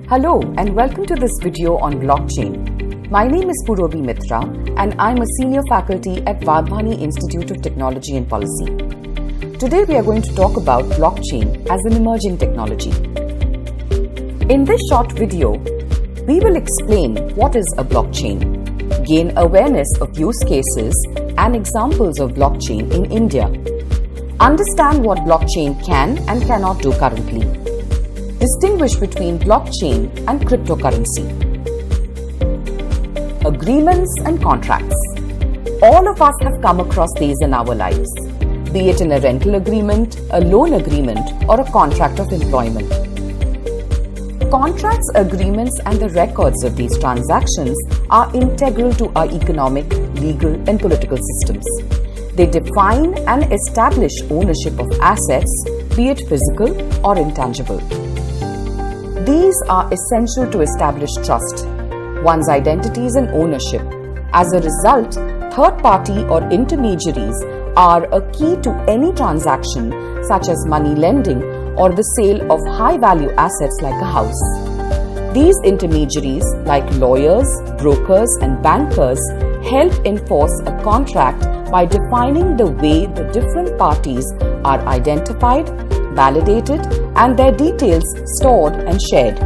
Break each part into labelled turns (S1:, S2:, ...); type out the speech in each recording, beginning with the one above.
S1: Hello and welcome to this video on blockchain. My name is Purobhi Mitra and I'm a senior faculty at Vadhvani Institute of Technology and Policy. Today we are going to talk about blockchain as an emerging technology. In this short video, we will explain what is a blockchain, gain awareness of use cases and examples of blockchain in India, understand what blockchain can and cannot do currently, distinguish between blockchain and cryptocurrency. Agreements and contracts. All of us have come across these in our lives, be it in a rental agreement, a loan agreement, or a contract of employment. Contracts, agreements, and the records of these transactions are integral to our economic, legal, and political systems. They define and establish ownership of assets, be it physical or intangible. These are essential to establish trust, one's identities and ownership. As a result, third-party or intermediaries are a key to any transaction such as money lending or the sale of high-value assets like a house. These intermediaries, like lawyers, brokers, and bankers, help enforce a contract by defining the way the different parties are identified, validated, and their details stored and shared.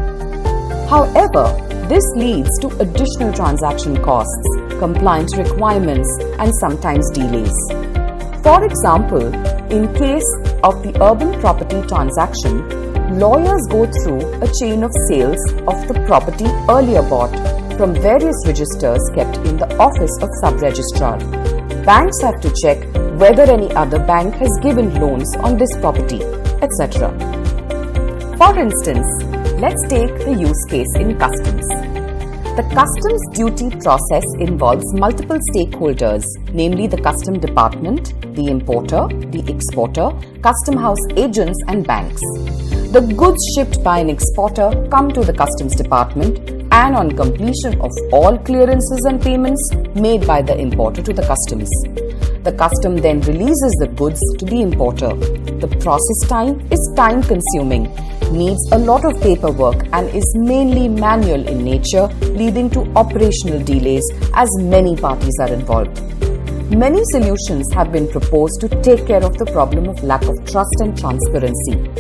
S1: However, this leads to additional transaction costs, compliance requirements, and sometimes delays. For example, in case of the urban property transaction, lawyers go through a chain of sales of the property earlier bought from various registers kept in the office of sub-registrar. Banks have to check whether any other bank has given loans on this property, etc. For instance, let's take the use case in customs. The customs duty process involves multiple stakeholders, namely the custom department, the importer, the exporter, custom house agents, and banks. The goods shipped by an exporter come to the customs department, and on completion of all clearances and payments made by the importer to the customs, the custom then releases the goods to the importer. The process time is time consuming, needs a lot of paperwork, and is mainly manual in nature, leading to operational delays as many parties are involved. Many solutions have been proposed to take care of the problem of lack of trust and transparency.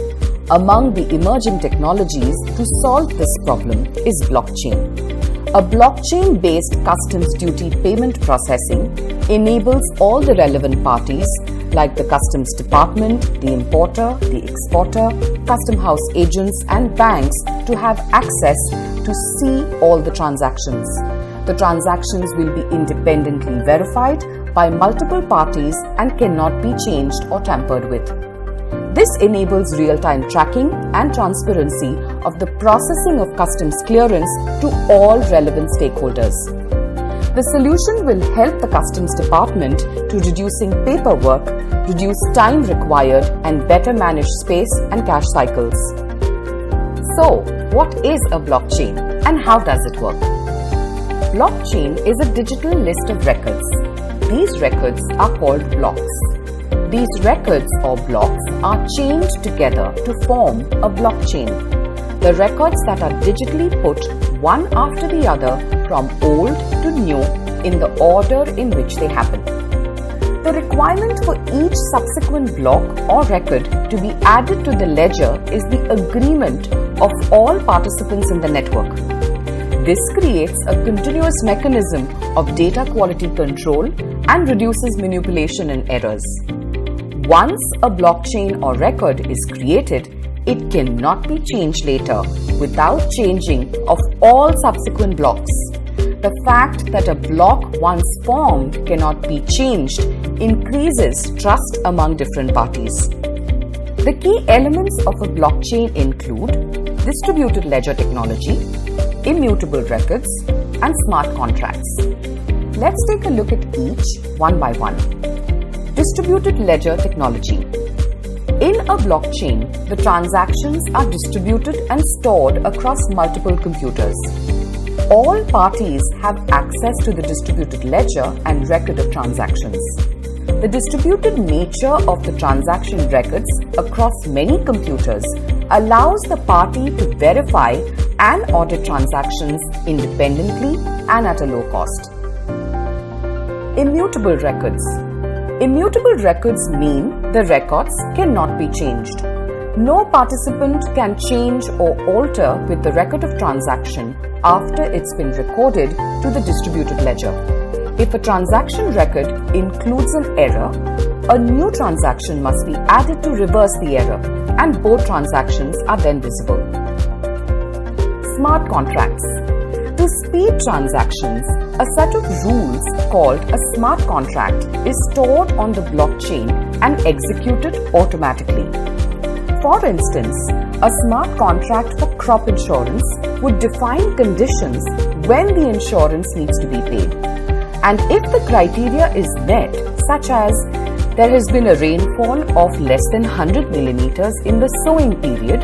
S1: Among the emerging technologies to solve this problem is blockchain. A blockchain-based customs duty payment processing enables all the relevant parties like the customs department, the importer, the exporter, custom house agents, and banks to have access to see all the transactions. The transactions will be independently verified by multiple parties and cannot be changed or tampered with. This enables real-time tracking and transparency of the processing of customs clearance to all relevant stakeholders. The solution will help the customs department to reducing paperwork, reduce time required, and better manage space and cash cycles. So, what is a blockchain and how does it work? Blockchain is a digital list of records. These records are called blocks. These records or blocks are chained together to form a blockchain. The records that are digitally put one after the other from old to new in the order in which they happen. The requirement for each subsequent block or record to be added to the ledger is the agreement of all participants in the network. This creates a continuous mechanism of data quality control and reduces manipulation and errors. Once a blockchain or record is created, it cannot be changed later without changing of all subsequent blocks. The fact that a block once formed cannot be changed increases trust among different parties. The key elements of a blockchain include distributed ledger technology, immutable records, and smart contracts. Let's take a look at each one by one. Distributed ledger technology. In a blockchain, the transactions are distributed and stored across multiple computers. All parties have access to the distributed ledger and record of transactions. The distributed nature of the transaction records across many computers allows the party to verify and audit transactions independently and at a low cost. Immutable records. Immutable records mean the records cannot be changed. No participant can change or alter with the record of transaction after it's been recorded to the distributed ledger. If a transaction record includes an error, a new transaction must be added to reverse the error, and both transactions are then visible. Smart contracts. To speed transactions, a set of rules called a smart contract is stored on the blockchain and executed automatically. For instance, a smart contract for crop insurance would define conditions when the insurance needs to be paid. And if the criteria is met, such as there has been a rainfall of less than 100 millimeters in the sowing period,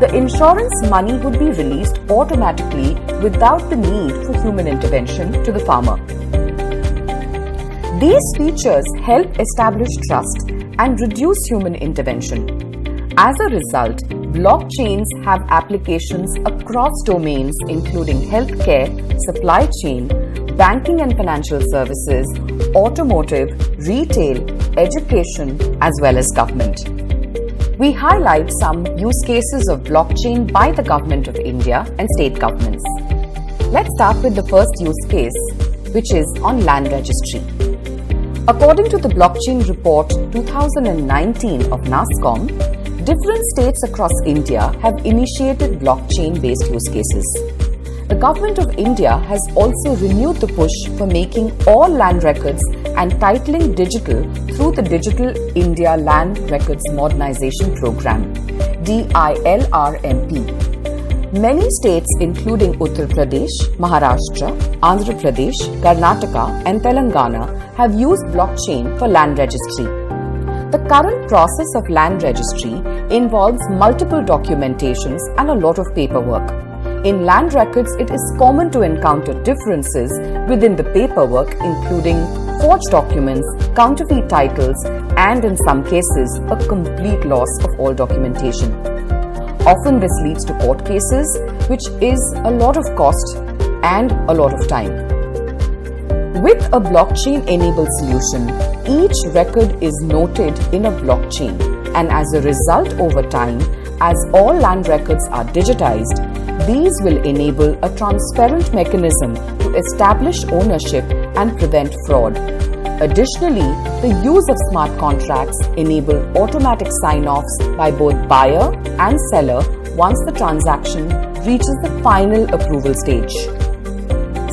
S1: the insurance money would be released automatically without the need for human intervention to the farmer. These features help establish trust and reduce human intervention. As a result, blockchains have applications across domains including healthcare, supply chain, banking and financial services, automotive, retail, education, as well as government. We highlight some use cases of blockchain by the Government of India and state governments. Let's start with the first use case, which is on land registry. According to the Blockchain Report 2019 of NASSCOM, different states across India have initiated blockchain-based use cases. The Government of India has also renewed the push for making all land records and titling digital through the Digital India Land Records Modernization Program, DILRMP. Many states including Uttar Pradesh, Maharashtra, Andhra Pradesh, Karnataka and Telangana have used blockchain for land registry. The current process of land registry involves multiple documentations and a lot of paperwork. In land records, it is common to encounter differences within the paperwork, including forged documents, counterfeit titles, and in some cases, a complete loss of all documentation. Often this leads to court cases, which is a lot of cost and a lot of time. With a blockchain-enabled solution, each record is noted in a blockchain, and as a result over time, as all land records are digitized, these will enable a transparent mechanism to establish ownership and prevent fraud. Additionally, the use of smart contracts enable automatic sign-offs by both buyer and seller once the transaction reaches the final approval stage.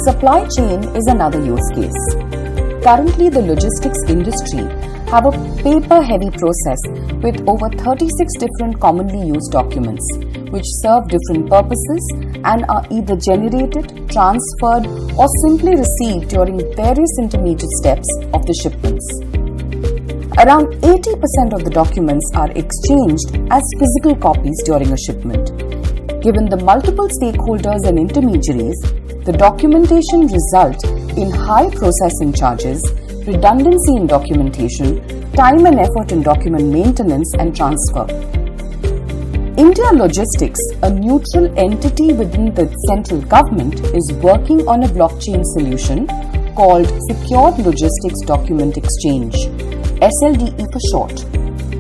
S1: Supply chain is another use case. Currently, the logistics industry have a paper-heavy process with over 36 different commonly used documents, which serve different purposes and are either generated, transferred, or simply received during various intermediate steps of the shipments. Around 80% of the documents are exchanged as physical copies during a shipment. Given the multiple stakeholders and intermediaries, the documentation results in high processing charges, redundancy in documentation, time and effort in document maintenance and transfer. India Logistics, a neutral entity within the central government, is working on a blockchain solution called Secured Logistics Document Exchange, SLDE for short,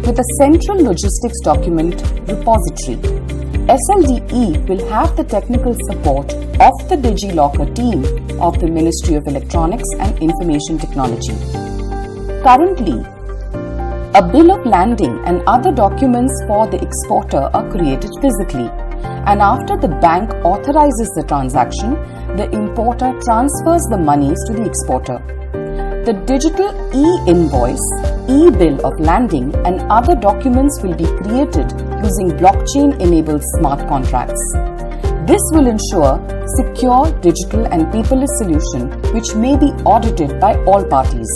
S1: with a central logistics document repository. SLDE will have the technical support of the DigiLocker team of the Ministry of Electronics and Information Technology. Currently, a bill of landing and other documents for the exporter are created physically, and after the bank authorizes the transaction, the importer transfers the monies to the exporter. The digital e-invoice, e-bill of landing and other documents will be created using blockchain-enabled smart contracts. This will ensure secure, digital and paperless solution which may be audited by all parties.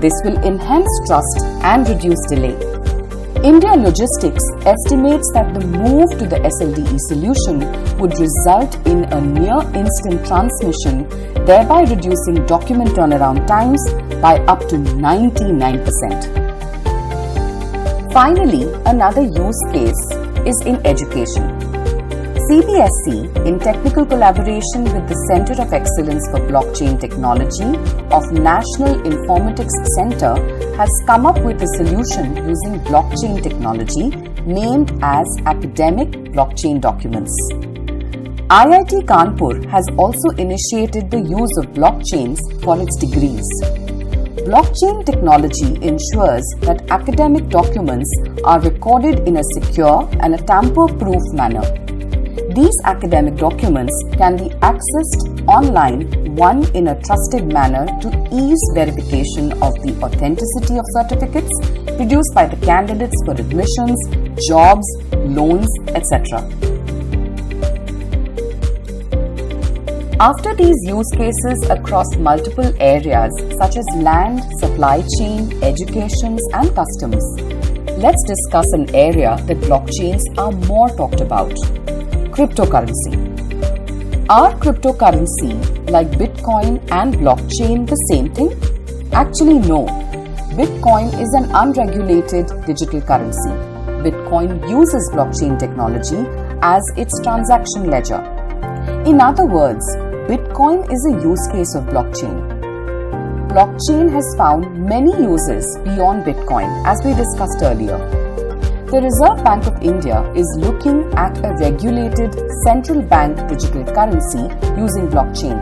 S1: This will enhance trust and reduce delay. India Logistics estimates that the move to the SLDE solution would result in a near-instant transmission, thereby reducing document turnaround times by up to 99%. Finally, another use case is in education. CBSE, in technical collaboration with the Center of Excellence for Blockchain Technology of National Informatics Center, has come up with a solution using blockchain technology named as academic blockchain documents. IIT Kanpur has also initiated the use of blockchains for its degrees. Blockchain technology ensures that academic documents are recorded in a secure and a tamper-proof manner. These academic documents can be accessed online, one in a trusted manner to ease verification of the authenticity of certificates produced by the candidates for admissions, jobs, loans, etc. After these use cases across multiple areas such as land, supply chain, education, and customs, let's discuss an area that blockchains are more talked about: cryptocurrency. Are cryptocurrency like Bitcoin and blockchain the same thing? Actually, no. Bitcoin is an unregulated digital currency. Bitcoin uses blockchain technology as its transaction ledger. In other words, Bitcoin is a use case of blockchain. Blockchain has found many uses beyond Bitcoin, as we discussed earlier. The Reserve Bank of India is looking at a regulated central bank digital currency using blockchain.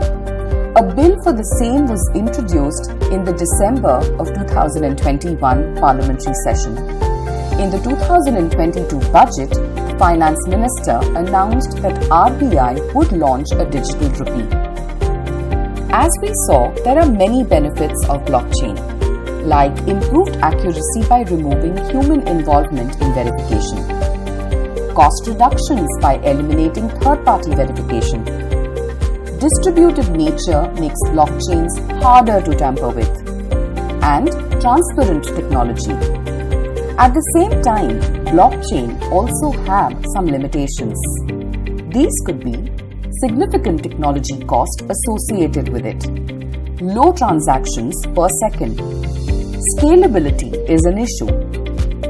S1: A bill for the same was introduced in the December of 2021 parliamentary session. In the 2022 budget, the Finance Minister announced that RBI would launch a digital rupee. As we saw, there are many benefits of blockchain, like improved accuracy by removing human involvement in verification, cost reductions by eliminating third-party verification. Distributed nature makes blockchains harder to tamper with, and transparent technology. At the same time, blockchain also have some limitations. These could be significant technology cost associated with it, low transactions per second, scalability is an issue,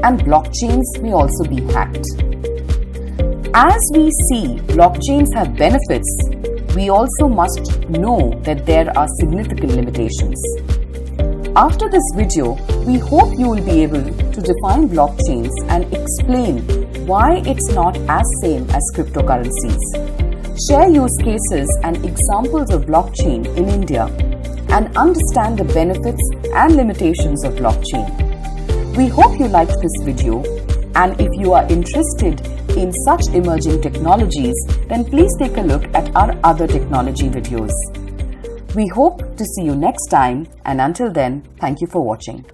S1: and blockchains may also be hacked. As we see blockchains have benefits, we also must know that there are significant limitations. After this video, we hope you will be able to define blockchains and explain why it's not as same as cryptocurrencies. Share use cases and examples of blockchain in India and understand the benefits and limitations of blockchain. We hope you liked this video, and if you are interested in such emerging technologies, then please take a look at our other technology videos. We hope to see you next time, and until then, thank you for watching.